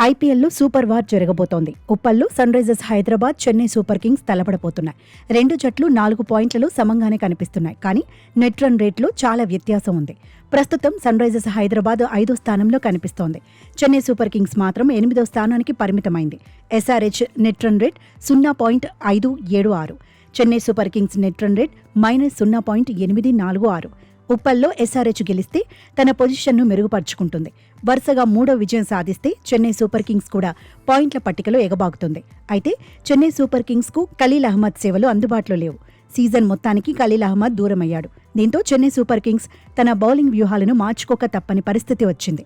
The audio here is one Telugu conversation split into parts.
ఐపీఎల్లో సూపర్ వార్ జరగబోతోంది. ఉప్పల్లో Sunrisers Hyderabad, Chennai Super Kings తలపడబోతున్నాయి. రెండు జట్లు 4 పాయింట్లలో సమంగానే కనిపిస్తున్నాయి. కానీ నెట్ రన్ రేట్లో చాలా వ్యత్యాసం ఉంది. ప్రస్తుతం సన్ రైజర్స్ హైదరాబాద్ 5వ స్థానంలో కనిపిస్తోంది. చెన్నై సూపర్ కింగ్స్ మాత్రం 8వ స్థానానికి పరిమితమైంది. SRH net run rate 0.576. Chennai Super Kings net run rate -0.846. ఉప్పల్లో ఎస్ఆర్హెచ్ గెలిస్తే తన పొజిషన్ను మెరుగుపరుచుకుంటుంది. వరుసగా 3వ విజయం సాధిస్తే చెన్నై సూపర్ కింగ్స్ కూడా పాయింట్ల పట్టికలో ఎగబాకుతుంది. అయితే చెన్నై సూపర్ కింగ్స్ కు ఖలీల్ అహ్మద్ సేవలు అందుబాటులో లేవు. సీజన్ మొత్తానికి ఖలీల్ అహ్మద్ దూరమయ్యాడు. దీంతో చెన్నై సూపర్ కింగ్స్ తన బౌలింగ్ వ్యూహాలను మార్చుకోక తప్పని పరిస్థితి వచ్చింది.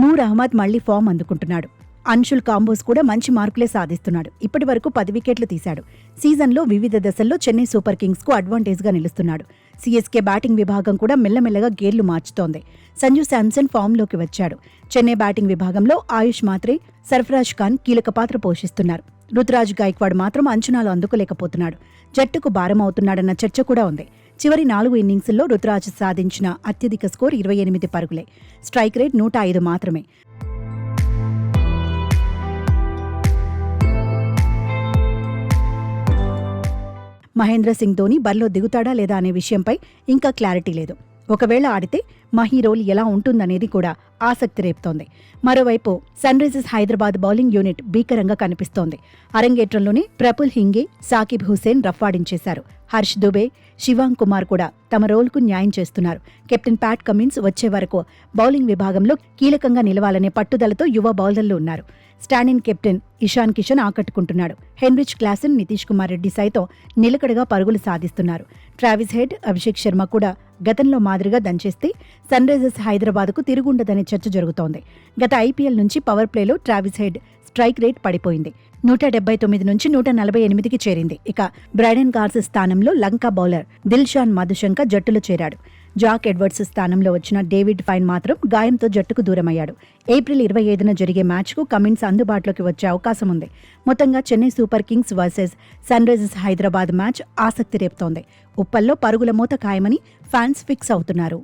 నూర్ అహ్మద్ మళ్లీ ఫామ్ అందుకుంటున్నాడు. అన్షుల్ కాంబోస్ కూడా మంచి మార్కులే సాధిస్తున్నాడు. ఇప్పటి వరకు 10 వికెట్లు తీశాడు. సీజన్లో వివిధ దశల్లో చెన్నై సూపర్ కింగ్స్ కు అడ్వాంటేజ్గా నిలుస్తున్నాడు. సీఎస్కే బ్యాటింగ్ విభాగం కూడా మెల్లమెల్లగా గేర్లు మార్చుతోంది. సంజు శాంసన్ ఫామ్లోకి వచ్చాడు. చెన్నై బ్యాటింగ్ విభాగంలో ఆయుష్ మాత్రే, సర్ఫరాజ్ ఖాన్ కీలక పాత్ర పోషిస్తున్నారు. రుతురాజ్ గైక్వాడ్ మాత్రం అంచనాలు అందుకోలేకపోతున్నాడు. జట్టుకు భారం అవుతున్నాడన్న చర్చ కూడా ఉంది. చివరి 4 ఇన్నింగ్స్ల్లో రుతురాజ్ సాధించిన అత్యధిక స్కోర్ 28 పరుగులే. స్ట్రైక్ రేట్ 105 మాత్రమే. మహేంద్ర సింగ్ ధోని బరిలో దిగుతాడా లేదా అనే విషయంపై ఇంకా క్లారిటీ లేదు. ఒకవేళ ఆడితే మహీ రోల్ ఎలా ఉంటుందనేది కూడా ఆసక్తి రేపుతోంది. మరోవైపు Sunrisers Hyderabad bowling unit భీకరంగా కనిపిస్తోంది. అరంగేట్రంలోనే ప్రఫుల్ హింగే, సాకిబ్ హుసేన్ రఫ్ఫాడించేశారు. హర్ష్ దుబే, శివాంగ్ కుమార్ కూడా తమ రోల్కు న్యాయం చేస్తున్నారు. కెప్టెన్ ప్యాట్ కమిన్స్ వచ్చే వరకు బౌలింగ్ విభాగంలో కీలకంగా నిలవాలనే పట్టుదలతో యువ బౌలర్లు ఉన్నారు. స్టాండిన్ కెప్టెన్ ఇషాన్ కిషన్ ఆకట్టుకుంటున్నాడు. హెన్రిచ్ క్లాసెన్, నితీష్ కుమార్ రెడ్డి సైతం నిలకడగా పరుగులు సాధిస్తున్నారు. ట్రావిస్ హెడ్, అభిషేక్ శర్మ కూడా గతంలో మాదిరిగా దంచేస్తే సన్ రైజర్స్ హైదరాబాద్కు తిరుగుండదనే చర్చ జరుగుతోంది. గత ఐపీఎల్ నుంచి పవర్ ప్లేలో ట్రావిస్ హెడ్ స్ట్రైక్ రేట్ పడిపోయింది. 179 నుంచి 148కి చేరింది. ఇక బ్రైడెన్ కార్స్ స్థానంలో లంకా బౌలర్ దిల్షాన్ మధుశంక జట్టులో చేరాడు. జాక్ ఎడ్వర్డ్స్ స్థానంలో వచ్చిన డేవిడ్ ఫైన్ మాత్రం గాయంతో జట్టుకు దూరమయ్యాడు. ఏప్రిల్ 25న జరిగే మ్యాచ్కు కమిన్స్ అందుబాటులోకి వచ్చే అవకాశం ఉంది. మొత్తంగా Chennai Super Kings versus Sunrisers Hyderabad match ఆసక్తి రేపుతోంది. ఉప్పల్లో పరుగుల మోత ఖాయమని ఫ్యాన్స్ ఫిక్స్ అవుతున్నారు.